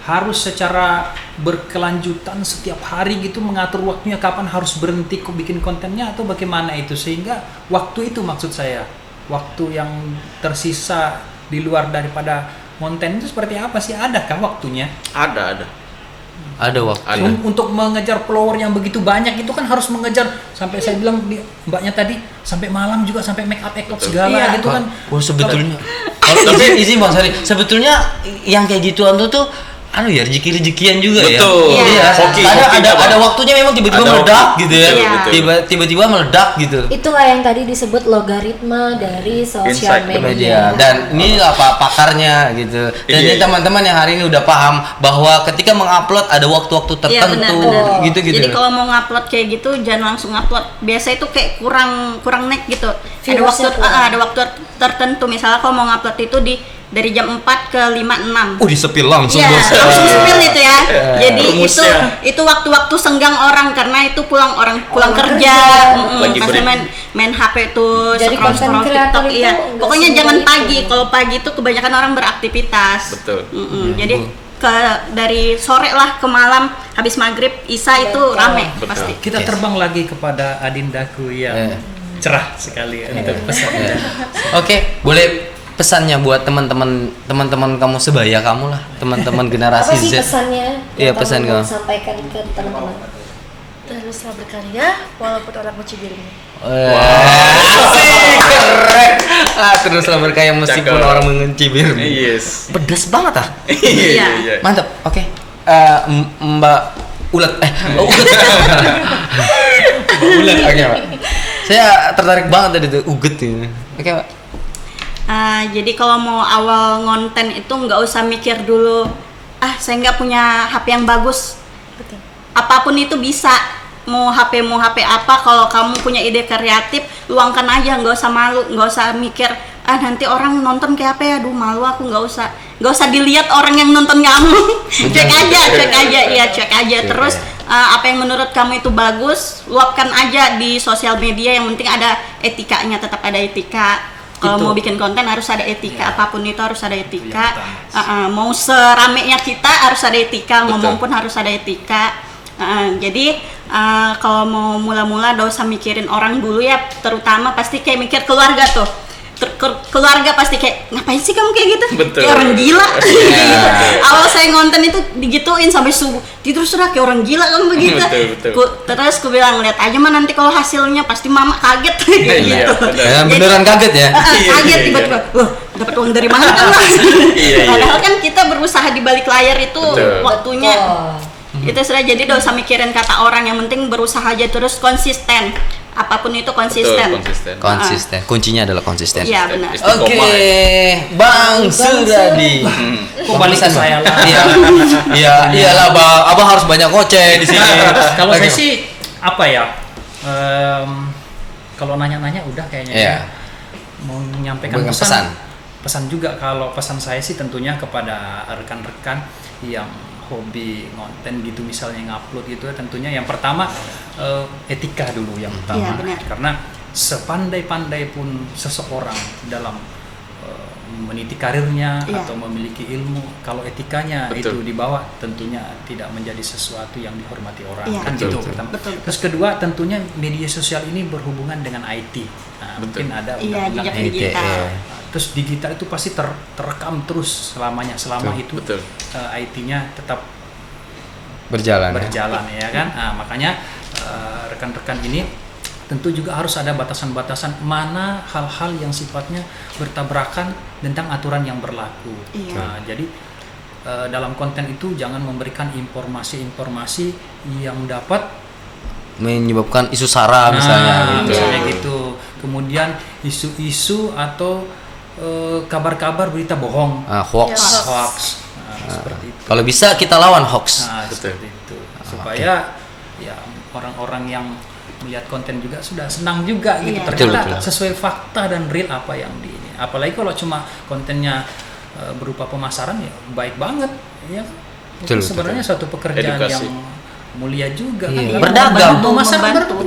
[SPEAKER 3] harus secara berkelanjutan setiap hari gitu mengatur waktunya, kapan harus berhenti bikin kontennya atau bagaimana itu, sehingga waktu itu maksud saya waktu yang tersisa di luar daripada konten itu seperti apa sih, adakah waktunya?
[SPEAKER 6] Ada waktu.
[SPEAKER 3] Untuk mengejar follower yang begitu banyak itu kan harus mengejar sampai saya bilang mbaknya tadi sampai malam juga, sampai make up segala gitu kan.
[SPEAKER 2] Sebetulnya izin Bang Sari, sebetulnya yang kayak gituan tuh ya rezeki-rezekian juga.
[SPEAKER 6] Betul.
[SPEAKER 2] Ya. Iya. Ada waktunya memang tiba-tiba meledak gitu ya. Tiba-tiba meledak gitu.
[SPEAKER 1] Itulah yang tadi disebut logaritma dari sosial media.
[SPEAKER 2] Dan ini apa pakarnya gitu. Dan ini teman-teman yang hari ini udah paham bahwa ketika mengupload ada waktu-waktu tertentu gitu.
[SPEAKER 4] Jadi kalau mau ngupload kayak gitu jangan langsung upload. Biasa itu kayak kurang naik gitu. Ada waktu tertentu, misalnya kalau mau ngupload itu di dari jam 4 ke 5-6.
[SPEAKER 2] Disepil langsung
[SPEAKER 4] ya,
[SPEAKER 2] bos.
[SPEAKER 4] langsung sepil itu ya. Jadi
[SPEAKER 6] rumusnya.
[SPEAKER 4] itu waktu-waktu senggang orang karena itu pulang kerja.
[SPEAKER 6] Lagi
[SPEAKER 4] Pasti main HP tuh,
[SPEAKER 1] Jadi
[SPEAKER 4] scroll
[SPEAKER 1] kreator
[SPEAKER 4] TikTok.
[SPEAKER 1] itu
[SPEAKER 4] Iya.
[SPEAKER 1] nggak
[SPEAKER 4] Pokoknya
[SPEAKER 1] semudah
[SPEAKER 4] jangan
[SPEAKER 1] itu.
[SPEAKER 4] pagi. Kalau pagi itu kebanyakan orang beraktivitas.
[SPEAKER 6] Betul.
[SPEAKER 4] Jadi dari sore lah ke malam habis maghrib Isya itu rame
[SPEAKER 6] Betul.
[SPEAKER 4] pasti.
[SPEAKER 3] Kita terbang lagi kepada adindaku yang cerah sekali untuk pesannya.
[SPEAKER 2] Oke, boleh pesannya buat teman-teman kamu sebaya kamu lah, teman-teman generasi
[SPEAKER 1] Apa sih
[SPEAKER 2] Z.
[SPEAKER 1] pesannya?
[SPEAKER 2] Iya,
[SPEAKER 1] yang
[SPEAKER 2] pesan
[SPEAKER 1] kamu
[SPEAKER 2] kamu.
[SPEAKER 1] sampaikan ke teman-teman.
[SPEAKER 5] Teruslah berkarya walaupun orang mencibirmu.
[SPEAKER 2] Asik, keren. Teruslah berkarya meskipun
[SPEAKER 6] Cakep.
[SPEAKER 2] orang mencibir.
[SPEAKER 6] Yes.
[SPEAKER 2] Pedas banget ah.
[SPEAKER 6] Iya.
[SPEAKER 2] Mantap. Oke. Mbak Ulet. Ulet. Oke, Pak. Saya tertarik banget tadi tuh uget ini. Oke, Pak.
[SPEAKER 4] Jadi kalau mau awal ngonten itu nggak usah mikir dulu, saya nggak punya HP yang bagus.
[SPEAKER 5] Betul.
[SPEAKER 4] Apapun itu bisa, mau HP apa, kalau kamu punya ide kreatif, luangkan aja, nggak usah malu, nggak usah mikir, nanti orang nonton kayak apa ya, aduh malu aku, nggak usah dilihat orang yang nonton kamu. cek aja. Terus apa yang menurut kamu itu bagus, luapkan aja di sosial media, yang penting ada etikanya, tetap ada etika. Kalau mau bikin konten harus ada etika, apapun itu harus ada etika. Mau seramenya kita harus ada etika, ngomong pun harus ada etika. Jadi kalau mau mula-mula gak usah mikirin orang dulu ya, terutama pasti kayak mikir keluarga tuh. Keluarga pasti kayak, ngapain sih kamu kayak gitu?
[SPEAKER 6] Betul.
[SPEAKER 4] Kayak orang gila. Awal saya ngonten itu digituin sampai subuh, tidur sudah kayak orang gila kamu begitu.
[SPEAKER 6] Betul.
[SPEAKER 4] Terus aku bilang, lihat aja mah nanti kalau hasilnya pasti mama kaget kayak
[SPEAKER 6] Iya,
[SPEAKER 4] gitu.
[SPEAKER 6] benar.
[SPEAKER 2] Beneran kaget ya?
[SPEAKER 4] Kaget
[SPEAKER 6] Iya.
[SPEAKER 4] tiba-tiba, dapat uang dari mana kan?
[SPEAKER 6] Iya.
[SPEAKER 4] Padahal kan kita berusaha di balik layar itu
[SPEAKER 6] Betul.
[SPEAKER 4] waktunya. Itu sudah, jadi gak usah mikirin kata orang, yang penting berusaha aja terus konsisten. Apapun itu konsisten.
[SPEAKER 2] Konsisten. Kuncinya adalah konsisten.
[SPEAKER 4] Iya benar.
[SPEAKER 2] Oke, Bang Suradi.
[SPEAKER 3] Kok balik ke saya lah.
[SPEAKER 2] Iyalah Bang. Abang harus banyak ngoceh di sini.
[SPEAKER 3] Kalau saya sih apa ya? Kalau nanya-nanya udah kayaknya.
[SPEAKER 2] Iya.
[SPEAKER 3] Mau menyampaikan
[SPEAKER 2] Berikan
[SPEAKER 3] pesan juga. Kalau pesan saya sih tentunya kepada rekan-rekan yang hobi ngonten gitu, misalnya ngupload gitu, tentunya yang pertama etika dulu yang utama.
[SPEAKER 4] Iya, benar.
[SPEAKER 3] Karena sepandai-pandai pun seseorang dalam meniti karirnya atau memiliki ilmu, kalau etikanya itu dibawa, tentunya tidak menjadi sesuatu yang dihormati orang. Kan gitu pertama. Terus kedua, tentunya media sosial ini berhubungan dengan IT. Mungkin ada undang-undang
[SPEAKER 4] digital.
[SPEAKER 3] Terus digital itu pasti terekam terus selamanya, selama itu IT-nya tetap
[SPEAKER 2] berjalan
[SPEAKER 3] ya kan. Makanya rekan-rekan ini tentu juga harus ada batasan-batasan mana hal-hal yang sifatnya bertabrakan tentang aturan yang berlaku. Jadi dalam konten itu jangan memberikan informasi-informasi yang dapat
[SPEAKER 2] menyebabkan isu sara misalnya
[SPEAKER 3] gitu. Kemudian isu-isu atau kabar-kabar berita bohong, hoax. Seperti itu.
[SPEAKER 2] Kalau bisa kita lawan hoax.
[SPEAKER 3] Seperti itu. Supaya ya orang-orang yang melihat konten juga sudah senang juga gitu. Ternyata sesuai fakta dan real apa yang di ini. Apalagi kalau cuma kontennya berupa pemasaran, ya baik banget ya. Itu sebenarnya suatu pekerjaan yang mulia juga kan.
[SPEAKER 2] Berdagang,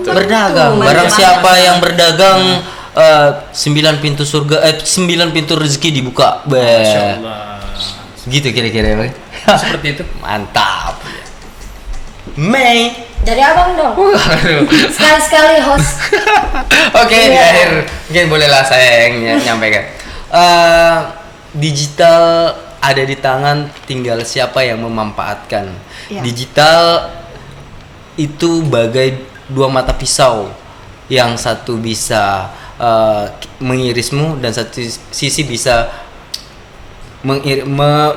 [SPEAKER 2] berdagang. Barang siapa yang berdagang 9 pintu surga, 9 pintu rezeki dibuka.
[SPEAKER 3] Masya Allah.
[SPEAKER 2] Gitu kira-kira ya.
[SPEAKER 3] Seperti itu.
[SPEAKER 2] Mantap. Mei
[SPEAKER 1] dari abang dong. Sekali-sekali host.
[SPEAKER 2] Oke, di akhir mungkin bolehlah saya yang nyampaikan. Digital ada di tangan, tinggal siapa yang memanfaatkan. Digital itu bagai dua mata pisau, yang satu bisa mengirismu dan satu sisi bisa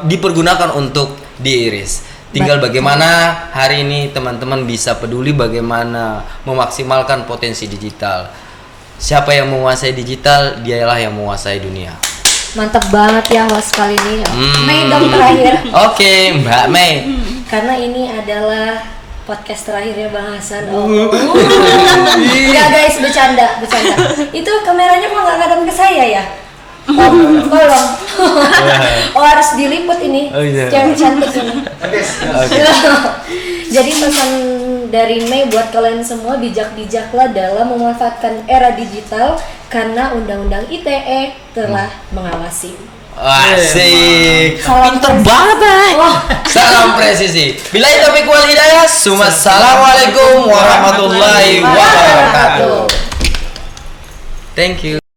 [SPEAKER 2] dipergunakan untuk diiris. Tinggal bagaimana hari ini teman-teman bisa peduli bagaimana memaksimalkan potensi digital. Siapa yang menguasai digital, dialah yang menguasai dunia.
[SPEAKER 1] Mantap banget ya host kali ini. Mei dong terakhir.
[SPEAKER 2] Oke, Mbak Mei.
[SPEAKER 1] Karena ini adalah podcast terakhirnya Bang Hasan. Enggak guys, bercanda. Itu kameranya kok nggak ngadep ke saya ya? Tolong. Oh, harus diliput ini.
[SPEAKER 2] Oh, iya.
[SPEAKER 1] Cewek cantik ini. Jadi pesan dari Mei buat kalian semua, bijak-bijaklah dalam memanfaatkan era digital karena Undang-Undang ITE telah mengawasi.
[SPEAKER 2] Asik.
[SPEAKER 1] Pinter
[SPEAKER 2] banget, Salam presisi. Billahi taufiq wal hidayah. Assalamualaikum warahmatullahi wabarakatuh. Thank you.